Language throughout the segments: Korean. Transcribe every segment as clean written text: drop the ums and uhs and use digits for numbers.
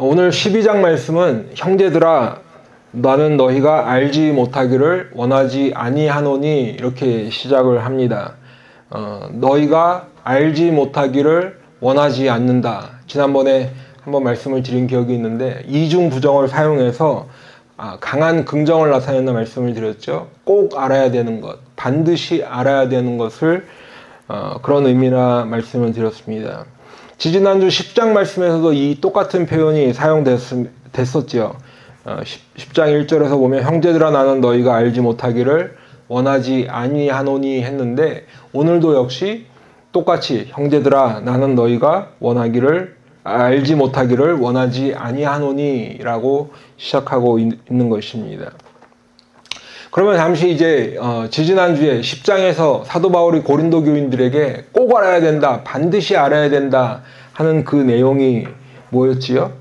오늘 12장 말씀은 형제들아 나는 너희가 알지 못하기를 원하지 아니하노니 이렇게 시작을 합니다. 너희가 알지 못하기를 원하지 않는다. 지난번에 한번 말씀을 드린 기억이 있는데 이중 부정을 사용해서 강한 긍정을 나타내는 말씀을 드렸죠. 꼭 알아야 되는 것, 반드시 알아야 되는 것을 그런 의미나 말씀을 드렸습니다. 지지난주 10장 말씀에서도 이 똑같은 표현이 사용됐었죠. 10장 1절에서 보면 형제들아 나는 너희가 알지 못하기를 원하지 아니하노니 했는데 오늘도 역시 똑같이 형제들아 나는 너희가 알지 못하기를 원하지 아니하노니 라고 시작하고 있는 것입니다. 그러면 잠시 이제 지지난주에 10장에서 사도 바울이 고린도 교인들에게 꼭 알아야 된다, 반드시 알아야 된다 하는 그 내용이 뭐였지요?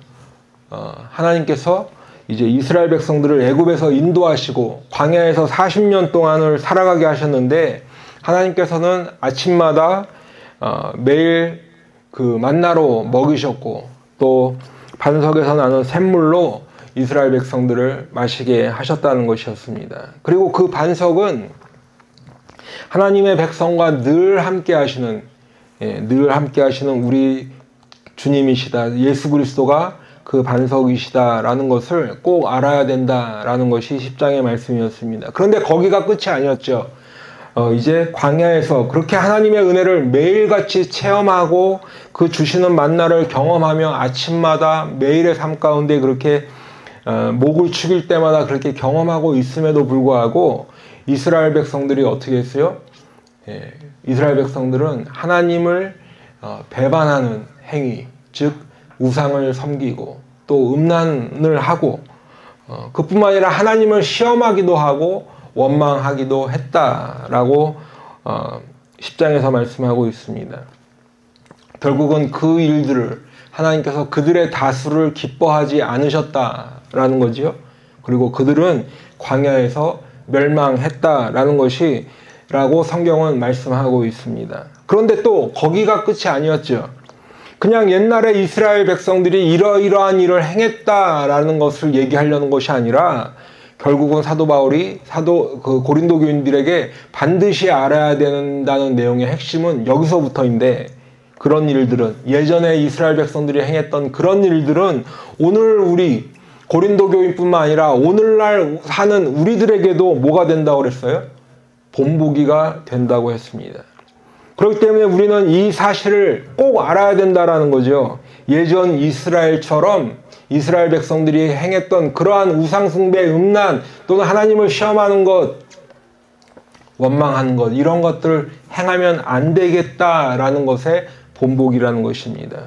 하나님께서 이제 이스라엘 백성들을 애굽에서 인도하시고 광야에서 40년 동안을 살아가게 하셨는데 하나님께서는 아침마다 매일 그 만나로 먹이셨고 또 반석에서 나는 샘물로 이스라엘 백성들을 마시게 하셨다는 것이었습니다. 그리고 그 반석은 하나님의 백성과 늘 함께 하시는 우리 주님이시다. 예수 그리스도가 그 반석이시다라는 것을 꼭 알아야 된다라는 것이 10장의 말씀이었습니다. 그런데 거기가 끝이 아니었죠. 이제 광야에서 그렇게 하나님의 은혜를 매일같이 체험하고 그 주시는 만나를 경험하며 아침마다 매일의 삶 가운데 그렇게 목을 축일 때마다 그렇게 경험하고 있음에도 불구하고 이스라엘 백성들이 어떻게 했어요? 이스라엘 백성들은 하나님을 배반하는 행위, 즉 우상을 섬기고 또 음란을 하고 그뿐만 아니라 하나님을 시험하기도 하고 원망하기도 했다라고 10장에서 말씀하고 있습니다. 결국은 그 일들을 하나님께서 그들의 다수를 기뻐하지 않으셨다라는 거지요. 그리고 그들은 광야에서 멸망했다라는 것이라고 성경은 말씀하고 있습니다. 그런데 또 거기가 끝이 아니었죠. 그냥 옛날에 이스라엘 백성들이 이러이러한 일을 행했다라는 것을 얘기하려는 것이 아니라 결국은 사도 바울이 고린도 교인들에게 반드시 알아야 된다는 내용의 핵심은 여기서부터인데 그런 일들은 예전에 이스라엘 백성들이 행했던 그런 일들은 오늘 우리 고린도 교인뿐만 아니라 오늘날 사는 우리들에게도 뭐가 된다고 그랬어요? 본보기가 된다고 했습니다. 그렇기 때문에 우리는 이 사실을 꼭 알아야 된다라는 거죠. 예전 이스라엘처럼 이스라엘 백성들이 행했던 그러한 우상숭배, 음란 또는 하나님을 시험하는 것, 원망하는 것 이런 것들을 행하면 안 되겠다라는 것의 본보기라는 것입니다.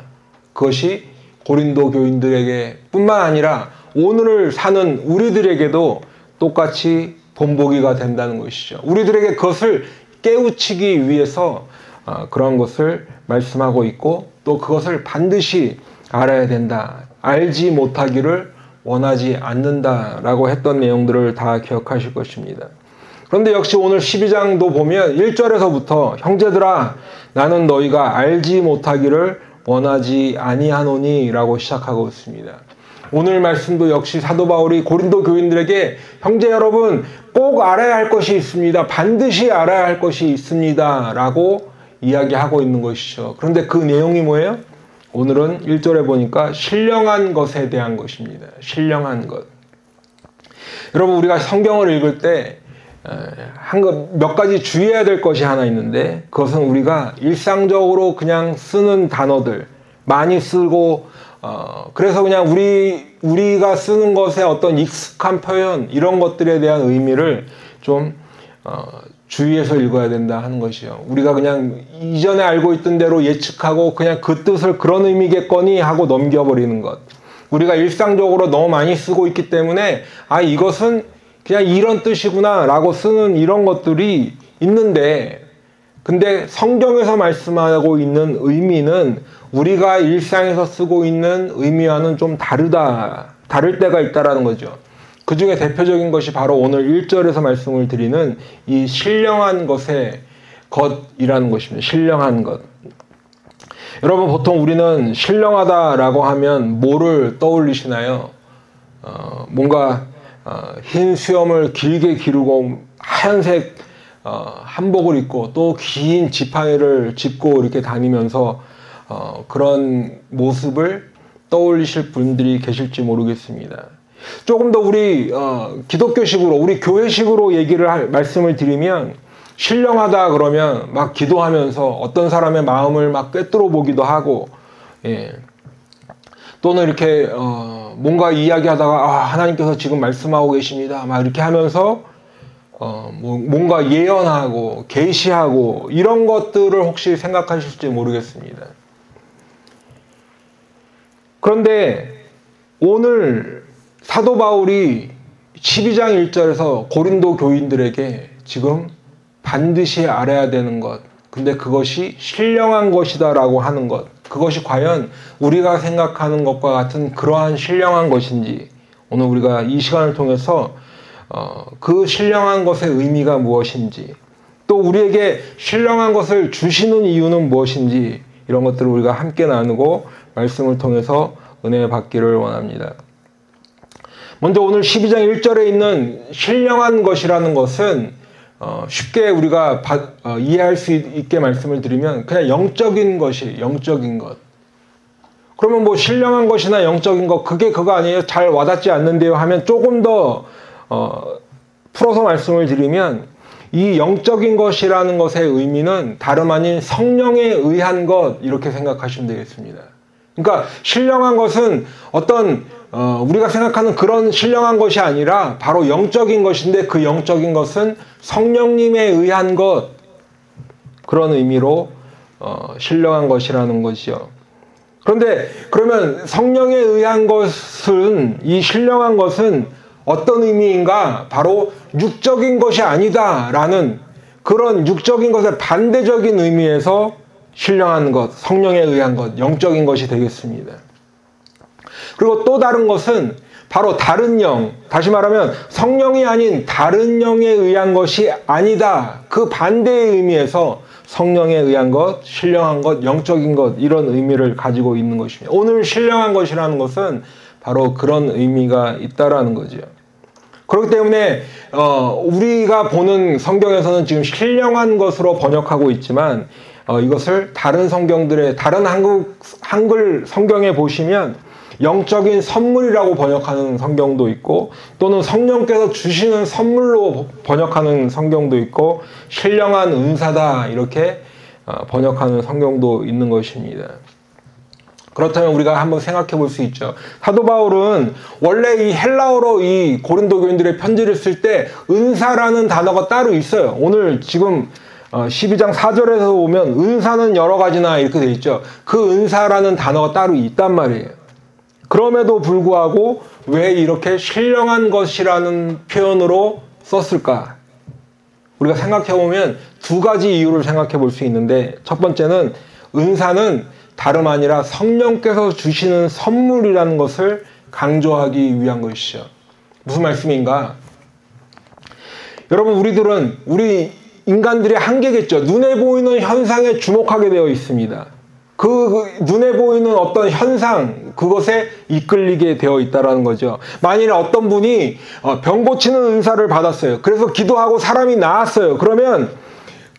그것이 고린도 교인들에게 뿐만 아니라 오늘을 사는 우리들에게도 똑같이 본보기가 된다는 것이죠. 우리들에게 그것을 깨우치기 위해서 그런 것을 말씀하고 있고 또 그것을 반드시 알아야 된다. 알지 못하기를 원하지 않는다라고 했던 내용들을 다 기억하실 것입니다. 그런데 역시 오늘 12장도 보면 1절에서부터 형제들아 나는 너희가 알지 못하기를 원하지 아니하노니 라고 시작하고 있습니다. 오늘 말씀도 역시 사도 바울이 고린도 교인들에게 형제 여러분 꼭 알아야 할 것이 있습니다. 반드시 알아야 할 것이 있습니다. 라고 이야기하고 있는 것이죠. 그런데 그 내용이 뭐예요? 오늘은 1절에 보니까 신령한 것에 대한 것입니다. 신령한 것. 여러분 우리가 성경을 읽을 때 몇 가지 주의해야 될 것이 하나 있는데 그것은 우리가 일상적으로 그냥 쓰는 단어들 많이 쓰고 그래서 그냥 우리가 쓰는 것에 어떤 익숙한 표현 이런 것들에 대한 의미를 좀 주의해서 읽어야 된다 하는 것이요. 우리가 그냥 이전에 알고 있던 대로 예측하고 그냥 그 뜻을 그런 의미겠거니 하고 넘겨버리는 것. 우리가 일상적으로 너무 많이 쓰고 있기 때문에 이것은 그냥 이런 뜻이구나 라고 쓰는 이런 것들이 있는데 근데 성경에서 말씀하고 있는 의미는 우리가 일상에서 쓰고 있는 의미와는 좀 다를 때가 있다라는 거죠. 그 중에 대표적인 것이 바로 오늘 1절에서 말씀을 드리는 이 신령한 것의 것이라는 것입니다. 신령한 것. 여러분, 보통 우리는 신령하다라고 하면 뭐를 떠올리시나요? 뭔가 흰 수염을 길게 기르고 하얀색 한복을 입고 또 긴 지팡이를 짚고 이렇게 다니면서 그런 모습을 떠올리실 분들이 계실지 모르겠습니다. 조금 더 우리 기독교식으로, 우리 교회식으로 말씀을 드리면, 신령하다 그러면 막 기도하면서 어떤 사람의 마음을 막 꿰뚫어 보기도 하고, 예. 또는 이렇게 뭔가 이야기하다가 하나님께서 지금 말씀하고 계십니다 막 이렇게 하면서 뭔가 예언하고 계시하고 이런 것들을 혹시 생각하실지 모르겠습니다. 그런데 오늘 사도 바울이 12장 1절에서 고린도 교인들에게 지금 반드시 알아야 되는 것, 근데 그것이 신령한 것이다 라고 하는 것, 그것이 과연 우리가 생각하는 것과 같은 그러한 신령한 것인지, 오늘 우리가 이 시간을 통해서 그 신령한 것의 의미가 무엇인지, 또 우리에게 신령한 것을 주시는 이유는 무엇인지, 이런 것들을 우리가 함께 나누고 말씀을 통해서 은혜 받기를 원합니다. 먼저 오늘 12장 1절에 있는 신령한 것이라는 것은 쉽게 우리가 이해할 수 있게 말씀을 드리면 그냥 영적인 것이, 영적인 것. 그러면 뭐 신령한 것이나 영적인 것, 그게 그거 아니에요? 잘 와닿지 않는데요? 하면 조금 더 풀어서 말씀을 드리면, 이 영적인 것이라는 것의 의미는 다름 아닌 성령에 의한 것, 이렇게 생각하시면 되겠습니다. 그러니까 신령한 것은 어떤 우리가 생각하는 그런 신령한 것이 아니라 바로 영적인 것인데, 그 영적인 것은 성령님에 의한 것, 그런 의미로 신령한 것이라는 것이죠. 그런데 그러면 성령에 의한 것은, 이 신령한 것은 어떤 의미인가? 바로 육적인 것이 아니다라는 그런 육적인 것의 반대적인 의미에서 신령한 것, 성령에 의한 것, 영적인 것이 되겠습니다. 그리고 또 다른 것은 바로 다른 영, 다시 말하면 성령이 아닌 다른 영에 의한 것이 아니다, 그 반대의 의미에서 성령에 의한 것, 신령한 것, 영적인 것, 이런 의미를 가지고 있는 것입니다. 오늘 신령한 것이라는 것은 바로 그런 의미가 있다라는 거죠. 그렇기 때문에 우리가 보는 성경에서는 지금 신령한 것으로 번역하고 있지만, 이것을 다른 성경들의, 다른 한글 성경에 보시면 영적인 선물이라고 번역하는 성경도 있고, 또는 성령께서 주시는 선물로 번역하는 성경도 있고, 신령한 은사다 이렇게 번역하는 성경도 있는 것입니다. 그렇다면 우리가 한번 생각해 볼 수 있죠. 사도 바울은 원래 이 헬라어로 이 고린도 교인들의 편지를 쓸 때 은사라는 단어가 따로 있어요. 오늘 지금 12장 4절에서 보면 은사는 여러 가지나 이렇게 돼 있죠. 그 은사라는 단어가 따로 있단 말이에요. 그럼에도 불구하고 왜 이렇게 신령한 것이라는 표현으로 썼을까? 우리가 생각해 보면 두 가지 이유를 생각해 볼 수 있는데, 첫 번째는 은사는 다름 아니라 성령께서 주시는 선물이라는 것을 강조하기 위한 것이죠. 무슨 말씀인가? 여러분, 우리 인간들의 한계겠죠. 눈에 보이는 현상에 주목하게 되어 있습니다. 그 눈에 보이는 어떤 현상, 그것에 이끌리게 되어 있다는 거죠. 만일에 어떤 분이 병 고치는 은사를 받았어요. 그래서 기도하고 사람이 나았어요. 그러면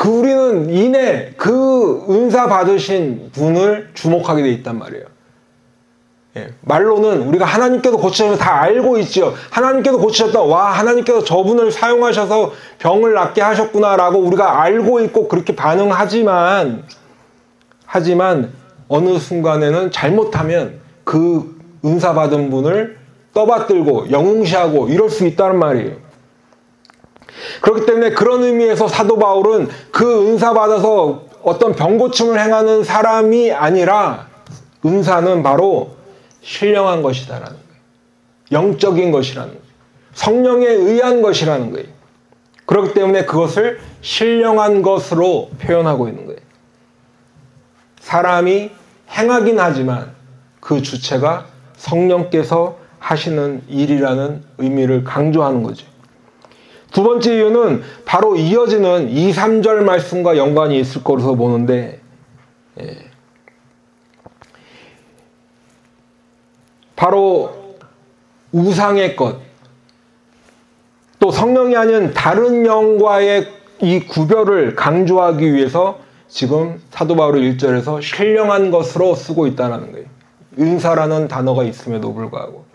우리는 이내 그 은사 받으신 분을 주목하게 돼 있단 말이에요. 예, 말로는 우리가 하나님께서 고치셔서 다 알고 있죠. 하나님께서 고치셨다. 와, 하나님께서 저분을 사용하셔서 병을 낫게 하셨구나라고 우리가 알고 있고 그렇게 반응하지만 어느 순간에는 잘못하면 그 은사 받은 분을 떠받들고 영웅시하고 이럴 수 있다는 말이에요. 그렇기 때문에 그런 의미에서 사도 바울은 그 은사 받아서 어떤 병고침을 행하는 사람이 아니라, 은사는 바로 신령한 것이다라는 거예요. 영적인 것이라는 거예요. 성령에 의한 것이라는 거예요. 그렇기 때문에 그것을 신령한 것으로 표현하고 있는 거예요. 사람이 행하긴 하지만 그 주체가 성령께서 하시는 일이라는 의미를 강조하는 거죠. 두 번째 이유는 바로 이어지는 2, 3절 말씀과 연관이 있을 것으로 보는데, 바로 우상의 것, 또 성령이 아닌 다른 영과의 이 구별을 강조하기 위해서 지금 사도 바울이 1절에서 신령한 것으로 쓰고 있다는 거예요. 은사라는 단어가 있음에도 불구하고.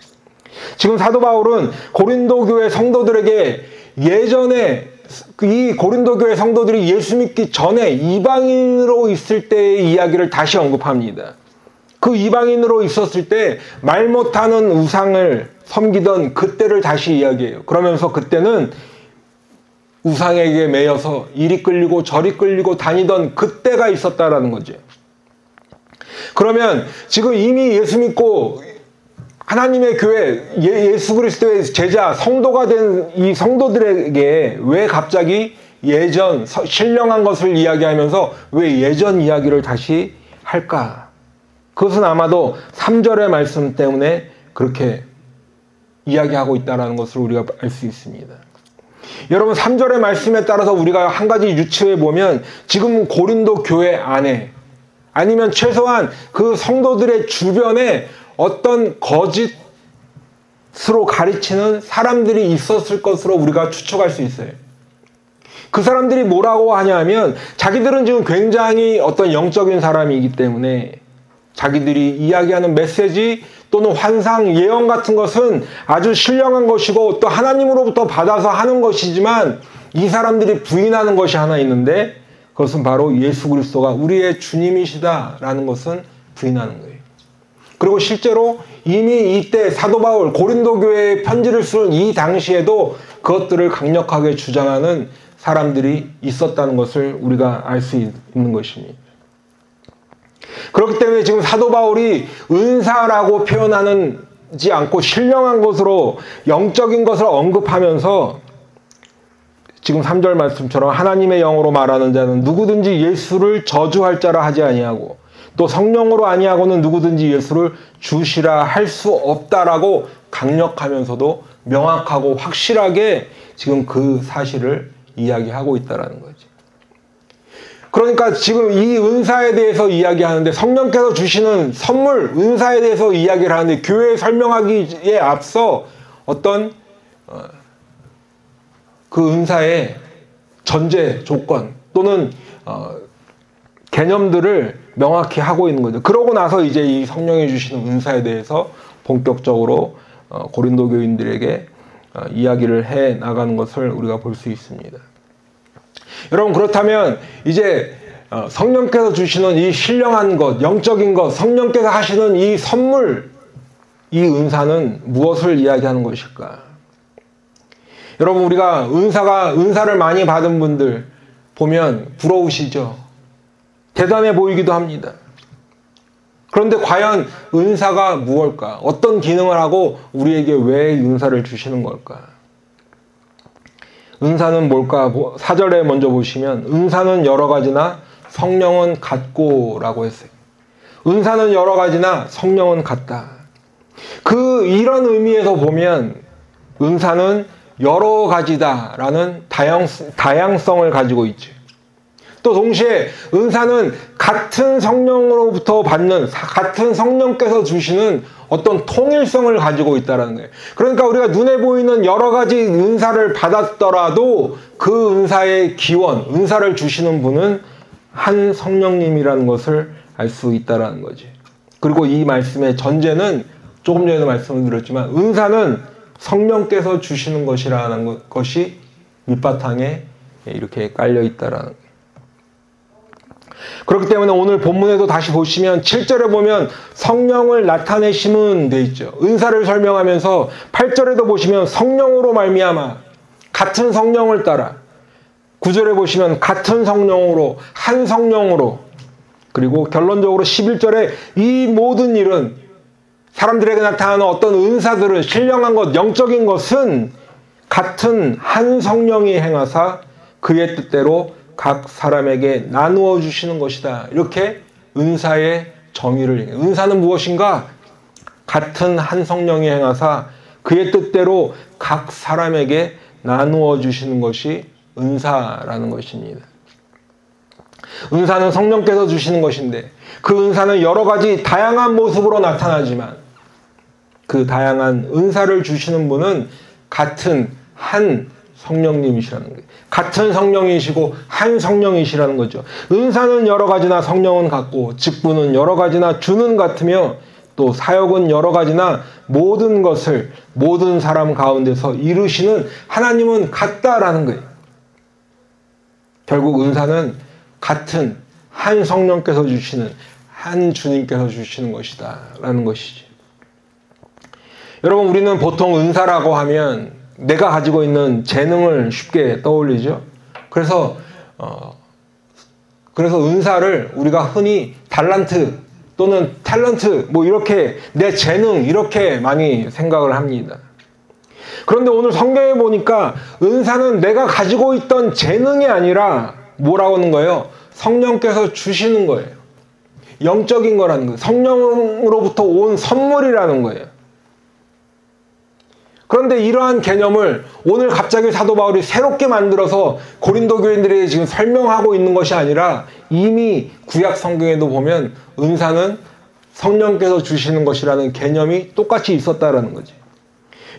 지금 사도 바울은 고린도 교회 성도들에게 예전에 이 고린도 교회 성도들이 예수 믿기 전에 이방인으로 있을 때의 이야기를 다시 언급합니다. 그 이방인으로 있었을 때 말 못하는 우상을 섬기던 그때를 다시 이야기해요. 그러면서 그때는 우상에게 매여서 이리 끌리고 저리 끌리고 다니던 그때가 있었다라는 거죠. 그러면 지금 이미 예수 믿고 하나님의 교회, 예수 그리스도의 제자, 성도가 된 이 성도들에게 왜 갑자기 예전, 신령한 것을 이야기하면서 왜 예전 이야기를 다시 할까? 그것은 아마도 3절의 말씀 때문에 그렇게 이야기하고 있다는 것을 우리가 알 수 있습니다. 여러분 3절의 말씀에 따라서 우리가 한 가지 유추해 보면 지금 고린도 교회 안에 아니면 최소한 그 성도들의 주변에 어떤 거짓으로 가르치는 사람들이 있었을 것으로 우리가 추측할 수 있어요. 그 사람들이 뭐라고 하냐면 자기들은 지금 굉장히 어떤 영적인 사람이기 때문에 자기들이 이야기하는 메시지 또는 환상, 예언 같은 것은 아주 신령한 것이고 또 하나님으로부터 받아서 하는 것이지만 이 사람들이 부인하는 것이 하나 있는데 그것은 바로 예수 그리스도가 우리의 주님이시다라는 것은 부인하는 거예요. 그리고 실제로 이미 이때 사도 바울 고린도 교회에 편지를 쓴 이 당시에도 그것들을 강력하게 주장하는 사람들이 있었다는 것을 우리가 알 수 있는 것입니다. 그렇기 때문에 지금 사도 바울이 은사라고 표현하지 않고 신령한 것으로 영적인 것을 언급하면서 지금 3절 말씀처럼 하나님의 영으로 말하는 자는 누구든지 예수를 저주할 자라 하지 아니하고 또 성령으로 아니하고는 누구든지 예수를 주시라 할 수 없다라고 강력하면서도 명확하고 확실하게 지금 그 사실을 이야기하고 있다는 거죠. 그러니까 지금 이 은사에 대해서 이야기하는데 성령께서 주시는 선물, 은사에 대해서 이야기를 하는데 교회에 설명하기에 앞서 어떤 그 은사의 전제 조건 또는 개념들을 명확히 하고 있는 거죠. 그러고 나서 이제 이 성령이 주시는 은사에 대해서 본격적으로 고린도 교인들에게 이야기를 해 나가는 것을 우리가 볼 수 있습니다. 여러분 그렇다면 이제 성령께서 주시는 이 신령한 것, 영적인 것, 성령께서 하시는 이 선물, 이 은사는 무엇을 이야기하는 것일까? 여러분 우리가 은사를 많이 받은 분들 보면 부러우시죠? 대단해 보이기도 합니다. 그런데 과연 은사가 무엇일까? 어떤 기능을 하고 우리에게 왜 은사를 주시는 걸까? 은사는 뭘까? 4절에 먼저 보시면 은사는 여러 가지나 성령은 같고라고 했어요. 은사는 여러 가지나 성령은 같다. 이런 의미에서 보면 은사는 여러 가지다라는 다양성을 가지고 있죠. 또 동시에 은사는 같은 성령으로부터 받는, 같은 성령께서 주시는 어떤 통일성을 가지고 있다는 거예요. 그러니까 우리가 눈에 보이는 여러 가지 은사를 받았더라도 그 은사의 기원, 은사를 주시는 분은 한 성령님이라는 것을 알 수 있다는 거지. 그리고 이 말씀의 전제는 조금 전에도 말씀을 드렸지만 은사는 성령께서 주시는 것이라는 것이 밑바탕에 이렇게 깔려 있다라는 거예요. 그렇기 때문에 오늘 본문에도 다시 보시면 7절에 보면 성령을 나타내심은 돼 있죠. 은사를 설명하면서 8절에도 보시면 성령으로 말미암아 같은 성령을 따라 9절에 보시면 같은 성령으로 한 성령으로 그리고 결론적으로 11절에 이 모든 일은 사람들에게 나타나는 어떤 은사들은 신령한 것, 영적인 것은 같은 한 성령이 행하사 그의 뜻대로 각 사람에게 나누어 주시는 것이다. 이렇게 은사의 정의를, 은사는 무엇인가? 같은 한 성령이 행하사 그의 뜻대로 각 사람에게 나누어 주시는 것이 은사라는 것입니다. 은사는 성령께서 주시는 것인데 그 은사는 여러 가지 다양한 모습으로 나타나지만 그 다양한 은사를 주시는 분은 같은 한 성령님이시라는 거예요. 같은 성령이시고 한 성령이시라는 거죠. 은사는 여러 가지나 성령은 같고 직분은 여러 가지나 주는 같으며 또 사역은 여러 가지나 모든 것을 모든 사람 가운데서 이루시는 하나님은 같다라는 거예요. 결국 은사는 같은 한 성령께서 주시는 한 주님께서 주시는 것이다 라는 것이죠. 여러분, 우리는 보통 은사라고 하면 내가 가지고 있는 재능을 쉽게 떠올리죠. 그래서 은사를 우리가 흔히 달란트 또는 탤런트 뭐 이렇게 내 재능 이렇게 많이 생각을 합니다. 그런데 오늘 성경에 보니까 은사는 내가 가지고 있던 재능이 아니라 뭐라고 하는 거예요? 성령께서 주시는 거예요. 영적인 거라는 거예요. 성령으로부터 온 선물이라는 거예요. 그런데 이러한 개념을 오늘 갑자기 사도 바울이 새롭게 만들어서 고린도 교인들에게 지금 설명하고 있는 것이 아니라 이미 구약 성경에도 보면 은사는 성령께서 주시는 것이라는 개념이 똑같이 있었다라는 거지.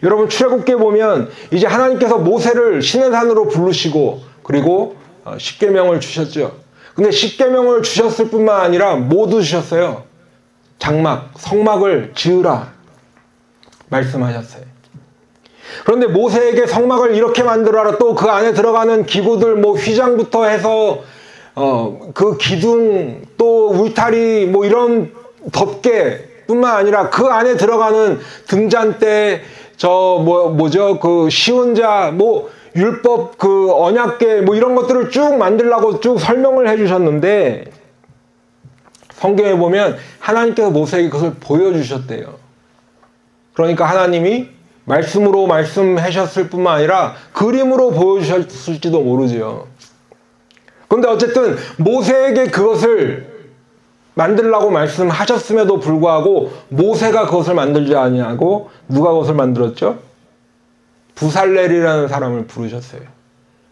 여러분, 출애굽기에 보면 이제 하나님께서 모세를 시내산으로 부르시고 그리고 십계명을 주셨죠. 근데 십계명을 주셨을 뿐만 아니라 모두 주셨어요. 장막, 성막을 지으라 말씀하셨어요. 그런데 모세에게 성막을 이렇게 만들어라, 또 그 안에 들어가는 기구들 뭐 휘장부터 해서 그 기둥 또 울타리 뭐 이런 덮개 뿐만 아니라 그 안에 들어가는 등잔대 그 시은자 뭐 율법 그 언약궤 뭐 이런 것들을 쭉 만들라고 쭉 설명을 해주셨는데 성경에 보면 하나님께서 모세에게 그것을 보여주셨대요. 그러니까 하나님이 말씀으로 말씀하셨을 뿐만 아니라 그림으로 보여주셨을지도 모르죠. 그런데 어쨌든 모세에게 그것을 만들라고 말씀하셨음에도 불구하고 모세가 그것을 만들지 아니하고 누가 그것을 만들었죠? 부살렐이라는 사람을 부르셨어요.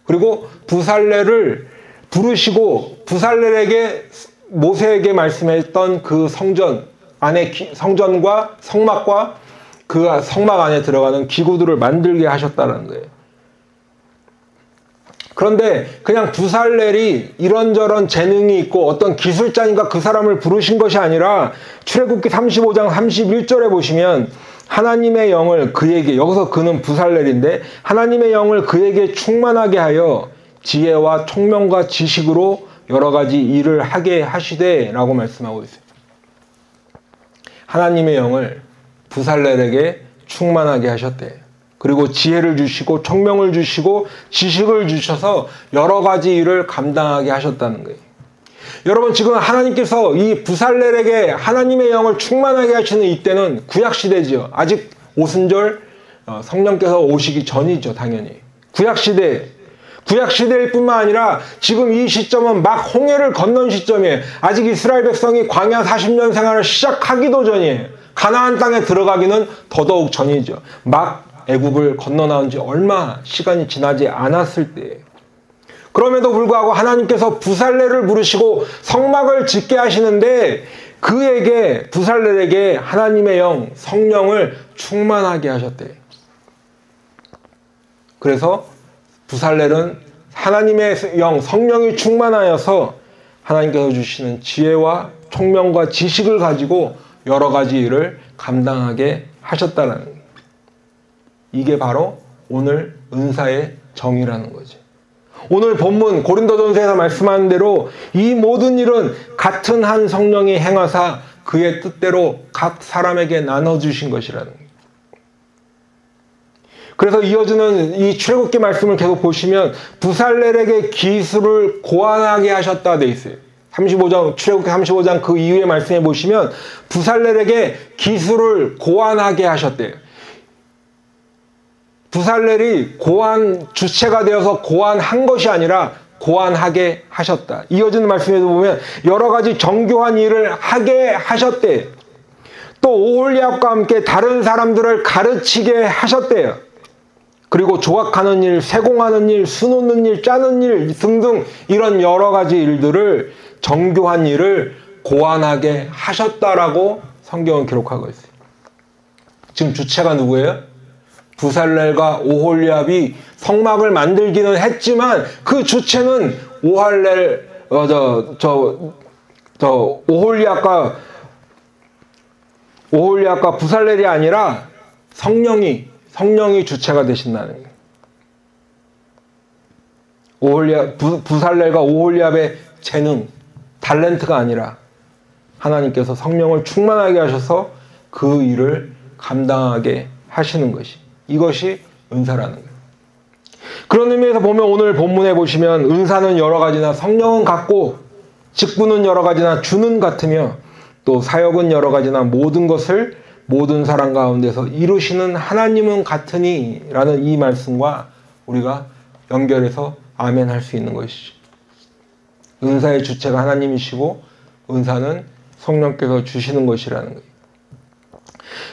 그리고 부살렐을 부르시고 부살렐에게 모세에게 말씀했던 그 성전 안에 성전과 성막과 그 성막 안에 들어가는 기구들을 만들게 하셨다는 거예요. 그런데 그냥 부살렐이 이런저런 재능이 있고 어떤 기술자니까 그 사람을 부르신 것이 아니라 출애굽기 35장 31절에 보시면 하나님의 영을 그에게, 여기서 그는 부살렐인데 하나님의 영을 그에게 충만하게 하여 지혜와 총명과 지식으로 여러 가지 일을 하게 하시되 라고 말씀하고 있어요. 하나님의 영을 부살렐에게 충만하게 하셨대요. 그리고 지혜를 주시고 총명을 주시고 지식을 주셔서 여러 가지 일을 감당하게 하셨다는 거예요. 여러분, 지금 하나님께서 이 부살렐에게 하나님의 영을 충만하게 하시는 이때는 구약시대죠. 아직 오순절 성령께서 오시기 전이죠. 당연히 구약시대일 뿐만 아니라 지금 이 시점은 막 홍해를 건넌 시점이에요. 아직 이스라엘 백성이 광야 40년 생활을 시작하기도 전이에요. 가나안 땅에 들어가기는 더더욱 전이죠. 막 애국을 건너 나온 지 얼마 시간이 지나지 않았을 때예요. 그럼에도 불구하고 하나님께서 부살렐을 부르시고 성막을 짓게 하시는데 그에게 부살렐에게 하나님의 영, 성령을 충만하게 하셨대요. 그래서 부살렐은 하나님의 영, 성령이 충만하여서 하나님께서 주시는 지혜와 총명과 지식을 가지고 여러 가지 일을 감당하게 하셨다는 거예요. 이게 바로 오늘 은사의 정의라는 거죠. 오늘 본문 고린도전서에서 말씀하는 대로 이 모든 일은 같은 한 성령이 행하사 그의 뜻대로 각 사람에게 나눠주신 것이라는 거예요. 그래서 이어지는 이 출애굽기 말씀을 계속 보시면 부살렐에게 기술을 고안하게 하셨다 돼 있어요. 35장, 출애굽기 35장 그 이후의 말씀에 보시면 부살렐에게 기술을 고안하게 하셨대요. 부살렐이 고안 주체가 되어서 고안한 것이 아니라 고안하게 하셨다. 이어지는 말씀에도 보면 여러 가지 정교한 일을 하게 하셨대요. 또 오홀리압과 함께 다른 사람들을 가르치게 하셨대요. 그리고 조각하는 일, 세공하는 일, 수놓는 일, 짜는 일 등등 이런 여러 가지 일들을 정교한 일을 고안하게 하셨다라고 성경은 기록하고 있어요. 지금 주체가 누구예요? 부살렐과 오홀리압이 성막을 만들기는 했지만 그 주체는 오홀리압과 부살렐이 아니라 성령이 주체가 되신다는 거예요. 부살렐과 오홀리압의 재능, 탤런트가 아니라 하나님께서 성령을 충만하게 하셔서 그 일을 감당하게 하시는 것이, 이것이 은사라는 거예요. 그런 의미에서 보면 오늘 본문에 보시면 은사는 여러 가지나 성령은 같고 직분은 여러 가지나 주는 같으며 또 사역은 여러 가지나 모든 것을 모든 사람 가운데서 이루시는 하나님은 같으니 라는 이 말씀과 우리가 연결해서 아멘 할 수 있는 것이죠. 은사의 주체가 하나님이시고 은사는 성령께서 주시는 것이라는 거예요.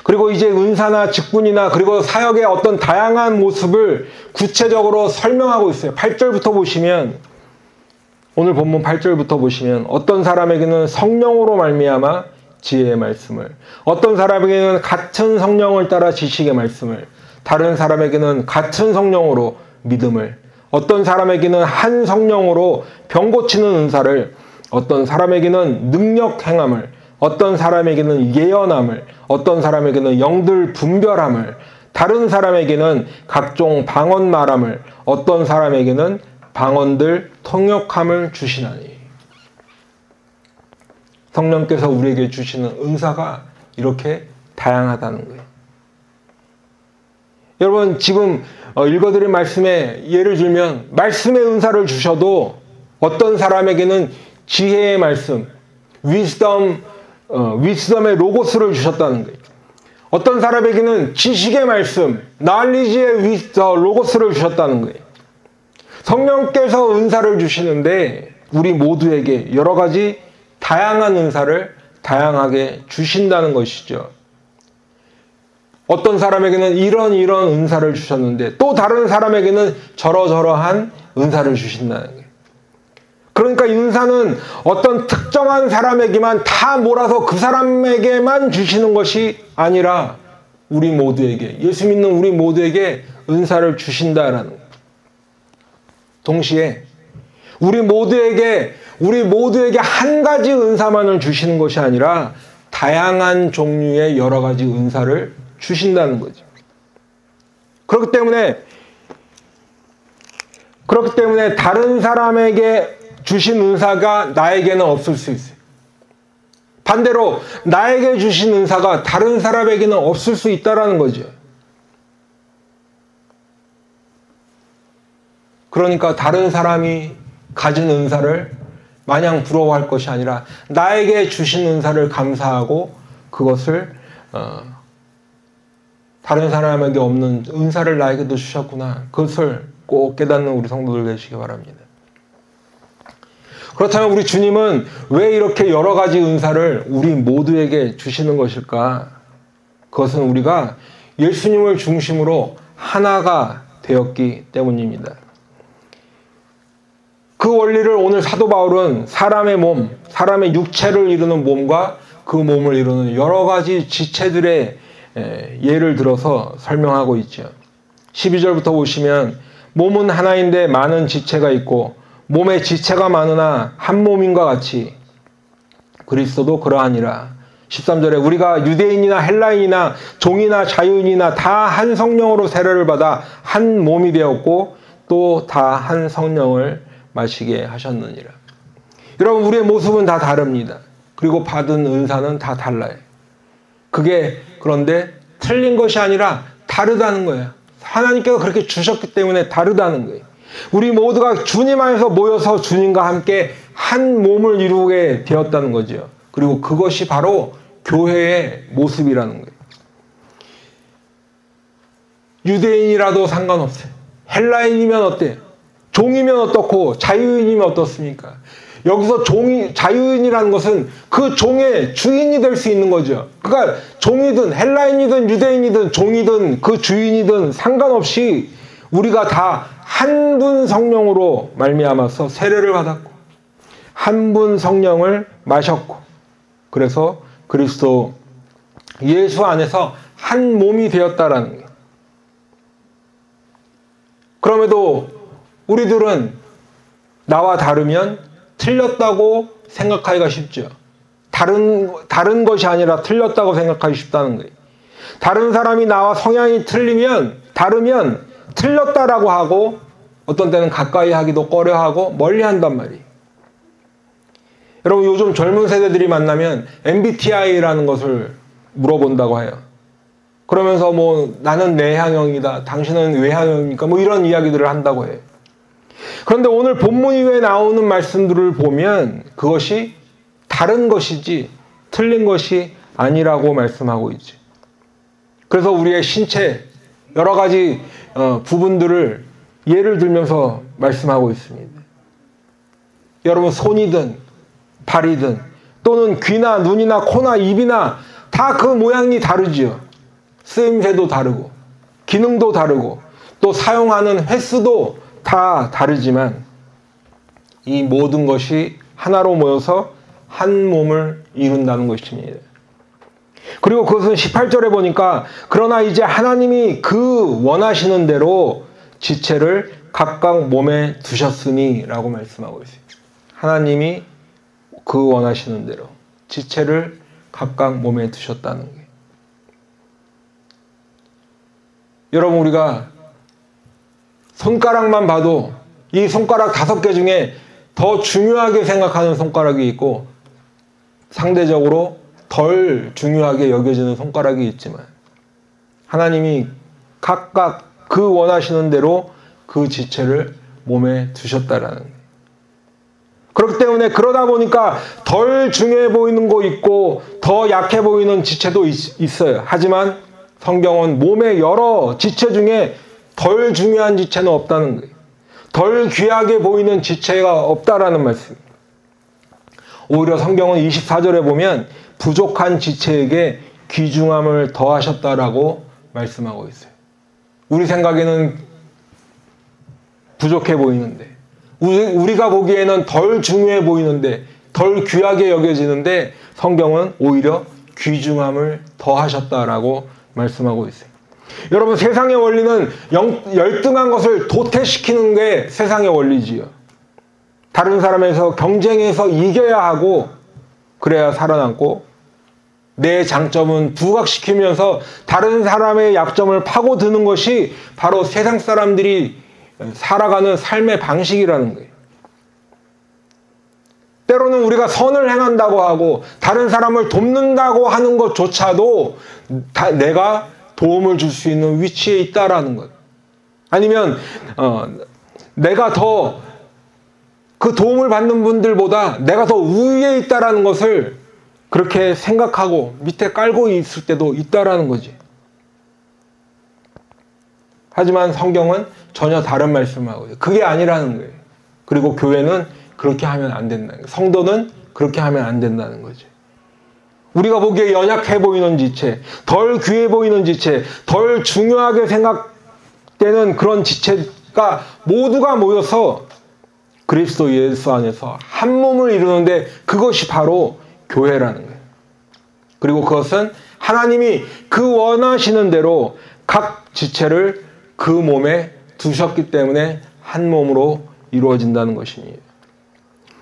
그리고 이제 은사나 직분이나 그리고 사역의 어떤 다양한 모습을 구체적으로 설명하고 있어요. 8절부터 보시면, 오늘 본문 8절부터 보시면 어떤 사람에게는 성령으로 말미암아 지혜의 말씀을, 어떤 사람에게는 같은 성령을 따라 지식의 말씀을, 다른 사람에게는 같은 성령으로 믿음을, 어떤 사람에게는 한 성령으로 병 고치는 은사를, 어떤 사람에게는 능력 행함을, 어떤 사람에게는 예언함을, 어떤 사람에게는 영들 분별함을, 다른 사람에게는 각종 방언 말함을, 어떤 사람에게는 방언들 통역함을 주시나니. 성령께서 우리에게 주시는 은사가 이렇게 다양하다는 거예요. 여러분, 지금 읽어드린 말씀에 예를 들면 말씀의 은사를 주셔도 어떤 사람에게는 지혜의 말씀, 위스덤의 로고스를 주셨다는 거예요. 어떤 사람에게는 지식의 말씀, knowledge의 로고스를 주셨다는 거예요. 성령께서 은사를 주시는데 우리 모두에게 여러 가지 다양한 은사를 다양하게 주신다는 것이죠. 어떤 사람에게는 이런 은사를 주셨는데 또 다른 사람에게는 저러저러한 은사를 주신다는 거예요. 그러니까 은사는 어떤 특정한 사람에게만 다 몰아서 그 사람에게만 주시는 것이 아니라 우리 모두에게, 예수 믿는 우리 모두에게 은사를 주신다라는 거예요. 동시에 우리 모두에게 한 가지 은사만을 주시는 것이 아니라 다양한 종류의 여러 가지 은사를 주신다는 거죠. 그렇기 때문에 다른 사람에게 주신 은사가 나에게는 없을 수 있어요. 반대로 나에게 주신 은사가 다른 사람에게는 없을 수 있다는 거죠. 그러니까 다른 사람이 가진 은사를 마냥 부러워할 것이 아니라 나에게 주신 은사를 감사하고 그것을 다른 사람에게 없는 은사를 나에게도 주셨구나, 그것을 꼭 깨닫는 우리 성도들 되시기 바랍니다. 그렇다면 우리 주님은 왜 이렇게 여러 가지 은사를 우리 모두에게 주시는 것일까? 그것은 우리가 예수님을 중심으로 하나가 되었기 때문입니다. 그 원리를 오늘 사도 바울은 사람의 몸, 사람의 육체를 이루는 몸과 그 몸을 이루는 여러 가지 지체들의 예를 들어서 설명하고 있죠. 12절부터 보시면 몸은 하나인데 많은 지체가 있고 몸에 지체가 많으나 한 몸인과 같이 그리스도도 그러하니라. 13절에 우리가 유대인이나 헬라인이나 종이나 자유인이나 다 한 성령으로 세례를 받아 한 몸이 되었고 또 다 한 성령을 마시게 하셨느니라. 여러분, 우리의 모습은 다 다릅니다. 그리고 받은 은사는 다 달라요. 그게 그런데 틀린 것이 아니라 다르다는 거예요. 하나님께서 그렇게 주셨기 때문에 다르다는 거예요. 우리 모두가 주님 안에서 모여서 주님과 함께 한 몸을 이루게 되었다는 거죠. 그리고 그것이 바로 교회의 모습이라는 거예요. 유대인이라도 상관없어요. 헬라인이면 어때요? 종이면 어떻고 자유인이면 어떻습니까? 여기서 자유인이라는 것은 그 종의 주인이 될 수 있는 거죠. 그러니까 종이든 헬라인이든 유대인이든 종이든 그 주인이든 상관없이 우리가 다 한 분 성령으로 말미암아서 세례를 받았고 한 분 성령을 마셨고 그래서 그리스도 예수 안에서 한 몸이 되었다라는 거예요. 그럼에도 우리들은 나와 다르면 틀렸다고 생각하기가 쉽죠. 다른 것이 아니라 틀렸다고 생각하기 쉽다는 거예요. 다른 사람이 나와 성향이 다르면 틀렸다라고 하고 어떤 때는 가까이 하기도 꺼려하고 멀리 한단 말이에요. 여러분 요즘 젊은 세대들이 만나면 MBTI라는 것을 물어본다고 해요. 그러면서 뭐 나는 내향형이다, 당신은 외향형입니까? 뭐 이런 이야기들을 한다고 해요. 그런데 오늘 본문 이후에 나오는 말씀들을 보면 그것이 다른 것이지 틀린 것이 아니라고 말씀하고 있죠. 그래서 우리의 신체 여러 가지 부분들을 예를 들면서 말씀하고 있습니다. 여러분 손이든 발이든 또는 귀나 눈이나 코나 입이나 다 그 모양이 다르지요. 쓰임새도 다르고 기능도 다르고 또 사용하는 횟수도 다 다르지만 이 모든 것이 하나로 모여서 한 몸을 이룬다는 것입니다. 그리고 그것은 18절에 보니까 그러나 이제 하나님이 그 원하시는 대로 지체를 각각 몸에 두셨으니 라고 말씀하고 있어요. 하나님이 그 원하시는 대로 지체를 각각 몸에 두셨다는 거예요. 여러분 우리가 손가락만 봐도 이 손가락 5개 중에 더 중요하게 생각하는 손가락이 있고 상대적으로 덜 중요하게 여겨지는 손가락이 있지만 하나님이 각각 그 원하시는 대로 그 지체를 몸에 두셨다라는 거예요. 그렇기 때문에 그러다 보니까 덜 중요해 보이는 거 있고 더 약해 보이는 지체도 있어요. 하지만 성경은 몸의 여러 지체 중에 덜 중요한 지체는 없다는 거예요. 덜 귀하게 보이는 지체가 없다라는 말씀. 오히려 성경은 24절에 보면 부족한 지체에게 귀중함을 더하셨다라고 말씀하고 있어요. 우리 생각에는 부족해 보이는데 우리가 보기에는 덜 중요해 보이는데 덜 귀하게 여겨지는데 성경은 오히려 귀중함을 더하셨다라고 말씀하고 있어요. 여러분 세상의 원리는 열등한 것을 도태시키는 게 세상의 원리지요. 다른 사람에서 경쟁해서 이겨야 하고 그래야 살아남고 내 장점은 부각시키면서 다른 사람의 약점을 파고드는 것이 바로 세상 사람들이 살아가는 삶의 방식이라는 거예요. 때로는 우리가 선을 행한다고 하고 다른 사람을 돕는다고 하는 것조차도 내가 도움을 줄 수 있는 위치에 있다라는 것. 아니면 내가 더 그 도움을 받는 분들보다 내가 더 우위에 있다라는 것을 그렇게 생각하고 밑에 깔고 있을 때도 있다라는 거지. 하지만 성경은 전혀 다른 말씀을 하고 있어요. 그게 아니라는 거예요. 그리고 교회는 그렇게 하면 안 된다는 거예요. 성도는 그렇게 하면 안 된다는 거죠. 우리가 보기에 연약해 보이는 지체, 덜 귀해 보이는 지체, 덜 중요하게 생각되는 그런 지체가 모두가 모여서 그리스도 예수 안에서 한 몸을 이루는데 그것이 바로 교회라는 거예요. 그리고 그것은 하나님이 그 원하시는 대로 각 지체를 그 몸에 두셨기 때문에 한 몸으로 이루어진다는 것입니다.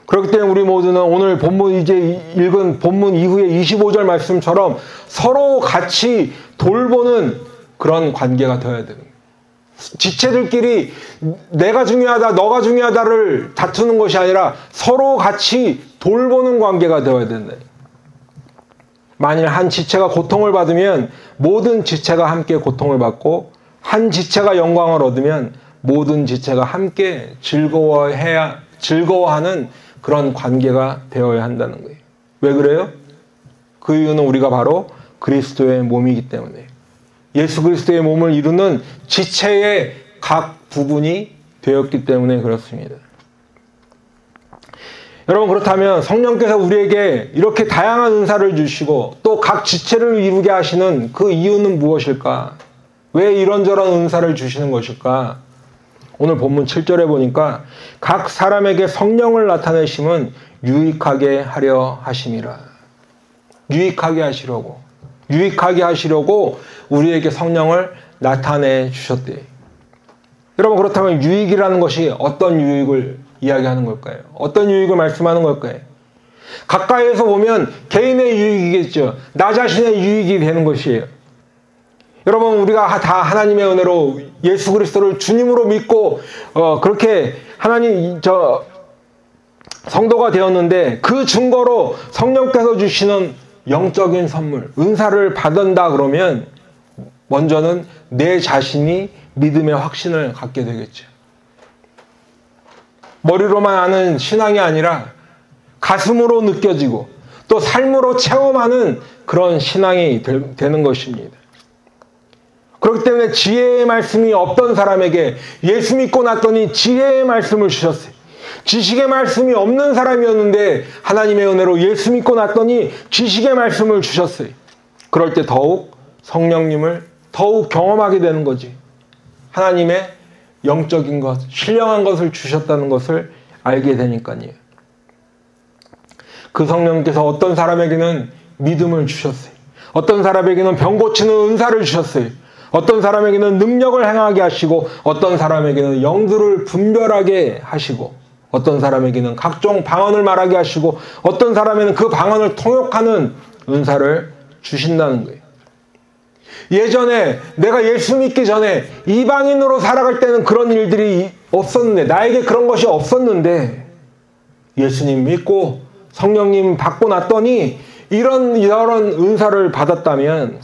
그렇기 때문에 우리 모두는 오늘 본문 이제 읽은 본문 이후에 25절 말씀처럼 서로 같이 돌보는 그런 관계가 되어야 됩니다. 지체들끼리 내가 중요하다, 너가 중요하다를 다투는 것이 아니라 서로 같이 돌보는 관계가 되어야 된다. 만일 한 지체가 고통을 받으면 모든 지체가 함께 고통을 받고 한 지체가 영광을 얻으면 모든 지체가 함께 즐거워하는 그런 관계가 되어야 한다는 거예요. 왜 그래요? 그 이유는 우리가 바로 그리스도의 몸이기 때문에 예수 그리스도의 몸을 이루는 지체의 각 부분이 되었기 때문에 그렇습니다. 여러분 그렇다면 성령께서 우리에게 이렇게 다양한 은사를 주시고 또 각 지체를 이루게 하시는 그 이유는 무엇일까? 왜 이런저런 은사를 주시는 것일까? 오늘 본문 7절에 보니까 각 사람에게 성령을 나타내심은 유익하게 하려 하심이라. 유익하게 하시려고. 유익하게 하시려고 우리에게 성령을 나타내 주셨대요. 여러분, 그렇다면 유익이라는 것이 어떤 유익을 이야기하는 걸까요? 어떤 유익을 말씀하는 걸까요? 가까이에서 보면 개인의 유익이겠죠. 나 자신의 유익이 되는 것이에요. 여러분, 우리가 다 하나님의 은혜로 예수 그리스도를 주님으로 믿고 그렇게 하나님 성도가 되었는데, 그 증거로 성령께서 주시는 영적인 선물, 은사를 받는다 그러면 먼저는 내 자신이 믿음의 확신을 갖게 되겠죠. 머리로만 아는 신앙이 아니라 가슴으로 느껴지고 또 삶으로 체험하는 그런 신앙이 되는 것입니다. 그렇기 때문에 지혜의 말씀이 없던 사람에게 예수 믿고 났더니 지혜의 말씀을 주셨어요. 지식의 말씀이 없는 사람이었는데 하나님의 은혜로 예수 믿고 났더니 지식의 말씀을 주셨어요. 그럴 때 더욱 성령님을 더욱 경험하게 되는 거지. 하나님의 영적인 것, 신령한 것을 주셨다는 것을 알게 되니까요. 그 성령께서 어떤 사람에게는 믿음을 주셨어요. 어떤 사람에게는 병 고치는 은사를 주셨어요. 어떤 사람에게는 능력을 행하게 하시고, 어떤 사람에게는 영들을 분별하게 하시고, 어떤 사람에게는 각종 방언을 말하게 하시고, 어떤 사람에게는 그 방언을 통역하는 은사를 주신다는 거예요. 예전에 내가 예수 믿기 전에 이방인으로 살아갈 때는 그런 일들이 없었는데, 나에게 그런 것이 없었는데, 예수님 믿고 성령님 받고 났더니 이런 은사를 받았다면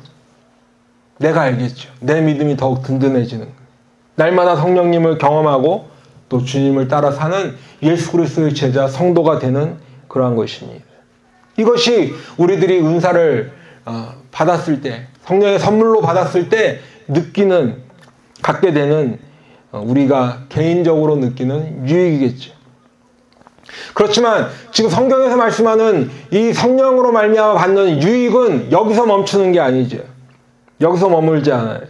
내가 알겠죠. 내 믿음이 더욱 든든해지는 거예요. 날마다 성령님을 경험하고 또 주님을 따라 사는 예수 그리스도의 제자 성도가 되는 그러한 것입니다. 이것이 우리들이 은사를 받았을 때, 성령의 선물로 받았을 때 갖게 되는, 우리가 개인적으로 느끼는 유익이겠죠. 그렇지만 지금 성경에서 말씀하는 이 성령으로 말미암아 받는 유익은 여기서 멈추는 게 아니죠. 여기서 머물지 않아요.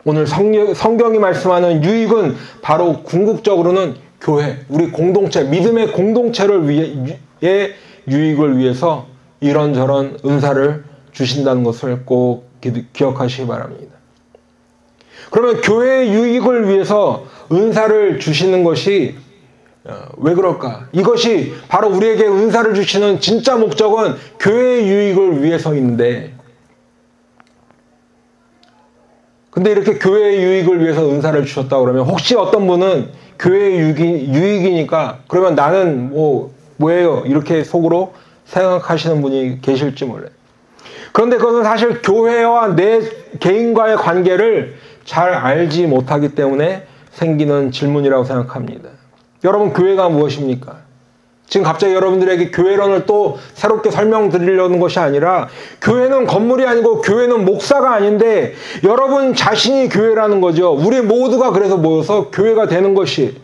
오늘 성경이 말씀하는 유익은 바로 궁극적으로는 교회, 우리 공동체, 믿음의 공동체를 위해 유익을 위해서 이런저런 은사를 주신다는 것을 꼭 기억하시기 바랍니다. 그러면 교회의 유익을 위해서 은사를 주시는 것이 왜 그럴까? 이것이 바로 우리에게 은사를 주시는 진짜 목적은 교회의 유익을 위해서인데, 근데 이렇게 교회의 유익을 위해서 은사를 주셨다고 그러면 혹시 어떤 분은 교회의 유익이니까 그러면 나는 뭐예요? 이렇게 속으로 생각하시는 분이 계실지 몰라요. 그런데 그것은 사실 교회와 내 개인과의 관계를 잘 알지 못하기 때문에 생기는 질문이라고 생각합니다. 여러분, 교회가 무엇입니까? 지금 갑자기 여러분들에게 교회론을 또 새롭게 설명드리려는 것이 아니라, 교회는 건물이 아니고 교회는 목사가 아닌데 여러분 자신이 교회라는 거죠. 우리 모두가 그래서 모여서 교회가 되는 것이,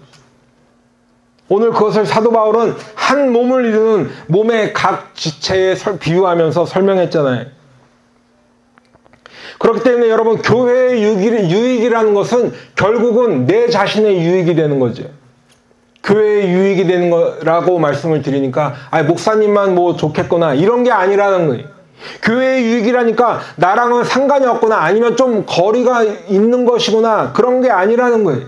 오늘 그것을 사도 바울은 한 몸을 이루는 몸의 각 지체에 비유하면서 설명했잖아요. 그렇기 때문에 여러분, 교회의 유익이라는 것은 결국은 내 자신의 유익이 되는 거죠. 교회의 유익이 되는 거라고 말씀을 드리니까 목사님만 좋겠거나 이런 게 아니라는 거예요. 교회의 유익이라니까 나랑은 상관이 없거나 아니면 좀 거리가 있는 것이구나, 그런 게 아니라는 거예요.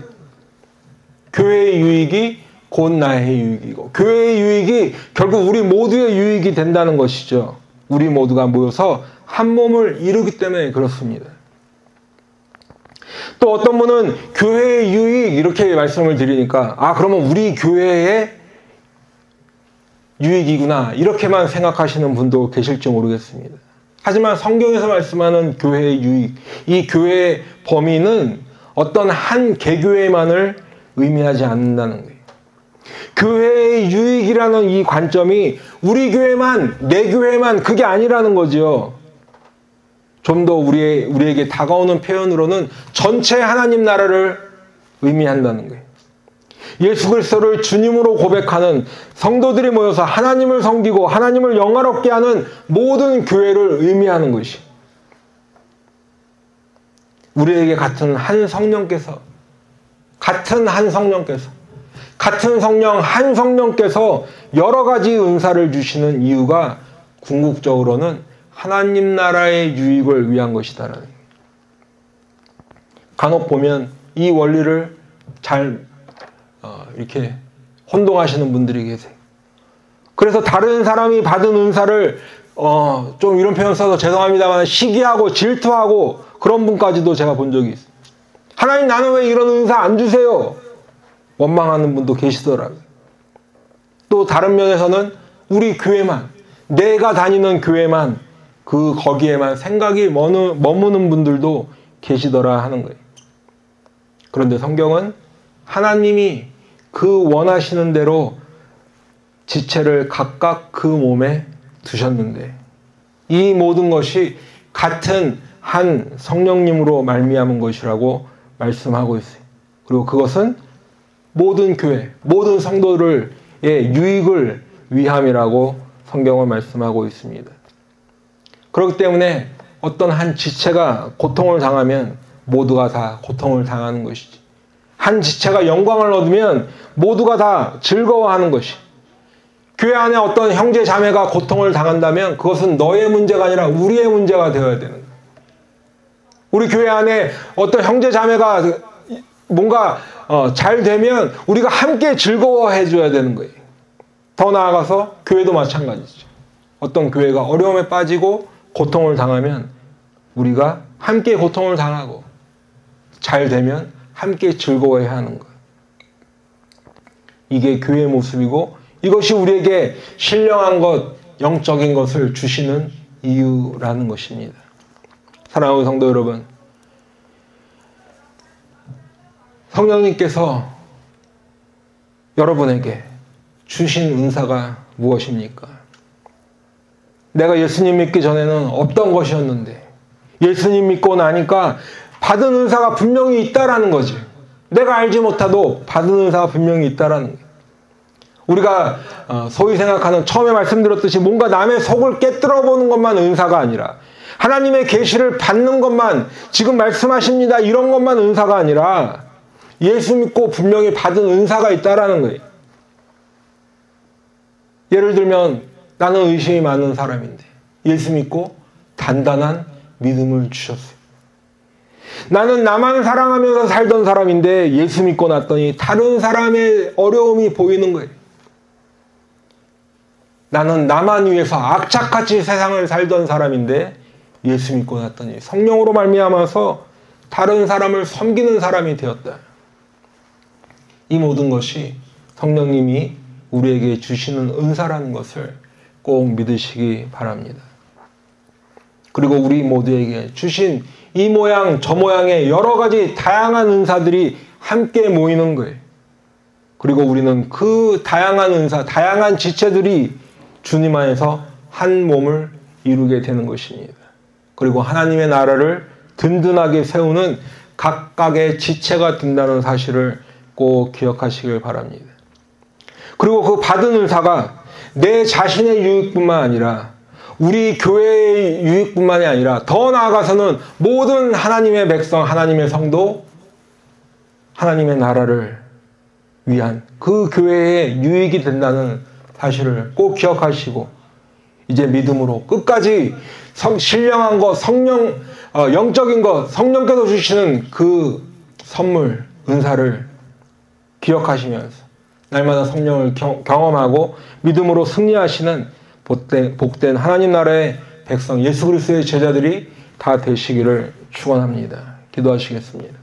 교회의 유익이 곧 나의 유익이고, 교회의 유익이 결국 우리 모두의 유익이 된다는 것이죠. 우리 모두가 모여서 한 몸을 이루기 때문에 그렇습니다. 또 어떤 분은 교회의 유익 이렇게 말씀을 드리니까 그러면 우리 교회의 유익이구나 이렇게만 생각하시는 분도 계실지 모르겠습니다. 하지만 성경에서 말씀하는 교회의 유익, 이 교회의 범위는 어떤 한 개교회만을 의미하지 않는다는 거예요. 교회의 유익이라는 이 관점이 우리 교회만, 내 교회만 그게 아니라는 거죠. 좀 더 우리에게 다가오는 표현으로는 전체 하나님 나라를 의미한다는 거예요. 예수 그리스도를 주님으로 고백하는 성도들이 모여서 하나님을 섬기고 하나님을 영화롭게 하는 모든 교회를 의미하는 것이, 우리에게 같은 한 성령께서 여러 가지 은사를 주시는 이유가 궁극적으로는 하나님 나라의 유익을 위한 것이다라는 거예요. 간혹 보면 이 원리를 잘 이렇게 혼동하시는 분들이 계세요. 그래서 다른 사람이 받은 은사를 좀 이런 표현 써서 죄송합니다만 시기하고 질투하고 그런 분까지도 제가 본 적이 있어요. 하나님 나는 왜 이런 은사 안 주세요? 원망하는 분도 계시더라고요. 또 다른 면에서는 우리 교회만, 내가 다니는 교회만, 거기에만 생각이 머무는 분들도 계시더라 하는 거예요. 그런데 성경은 하나님이 그 원하시는 대로 지체를 각각 그 몸에 두셨는데 이 모든 것이 같은 한 성령님으로 말미암은 것이라고 말씀하고 있어요. 그리고 그것은 모든 교회, 모든 성도들의 유익을 위함이라고 성경은 말씀하고 있습니다. 그렇기 때문에 어떤 한 지체가 고통을 당하면 모두가 다 고통을 당하는 것이지. 한 지체가 영광을 얻으면 모두가 다 즐거워하는 것이. 교회 안에 어떤 형제 자매가 고통을 당한다면 그것은 너의 문제가 아니라 우리의 문제가 되어야 되는 거예요. 우리 교회 안에 어떤 형제 자매가 뭔가 잘 되면 우리가 함께 즐거워해 줘야 되는 거예요. 더 나아가서 교회도 마찬가지죠. 어떤 교회가 어려움에 빠지고 고통을 당하면 우리가 함께 고통을 당하고 잘 되면 함께 즐거워해야 하는 거예요. 이게 교회의 모습이고 이것이 우리에게 신령한 것, 영적인 것을 주시는 이유라는 것입니다. 사랑하는 성도 여러분, 성령님께서 여러분에게 주신 은사가 무엇입니까? 내가 예수님 믿기 전에는 없던 것이었는데 예수님 믿고 나니까 받은 은사가 분명히 있다라는 거지. 내가 알지 못하도 받은 은사가 분명히 있다라는 거예요. 우리가 소위 생각하는 처음에 말씀드렸듯이 뭔가 남의 속을 깨뜨려 보는 것만 은사가 아니라 하나님의 계시를 받는 것만 지금 말씀하십니다 이런 것만 은사가 아니라 예수 믿고 분명히 받은 은사가 있다라는 거예요. 예를 들면 나는 의심이 많은 사람인데 예수 믿고 단단한 믿음을 주셨어요. 나는 나만 사랑하면서 살던 사람인데 예수 믿고 났더니 다른 사람의 어려움이 보이는 거예요. 나는 나만 위해서 악착같이 세상을 살던 사람인데 예수 믿고 났더니 성령으로 말미암아서 다른 사람을 섬기는 사람이 되었다. 이 모든 것이 성령님이 우리에게 주시는 은사라는 것을 꼭 믿으시기 바랍니다. 그리고 우리 모두에게 주신 이 모양 저 모양의 여러 가지 다양한 은사들이 함께 모이는 거예요. 그리고 우리는 그 다양한 은사, 다양한 지체들이 주님 안에서 한 몸을 이루게 되는 것입니다. 그리고 하나님의 나라를 든든하게 세우는 각각의 지체가 된다는 사실을 꼭 기억하시길 바랍니다. 그리고 그 받은 은사가 내 자신의 유익뿐만 아니라 우리 교회의 유익뿐만이 아니라 더 나아가서는 모든 하나님의 백성, 하나님의 성도, 하나님의 나라를 위한 그 교회의 유익이 된다는 사실을 꼭 기억하시고 이제 믿음으로 끝까지 신령한 것, 영적인 것, 성령께서 주시는 그 선물, 은사를 기억하시면서 날마다 성령을 경험하고 믿음으로 승리하시는 복된 하나님 나라의 백성, 예수 그리스도의 제자들이 다 되시기를 축원합니다. 기도하시겠습니다.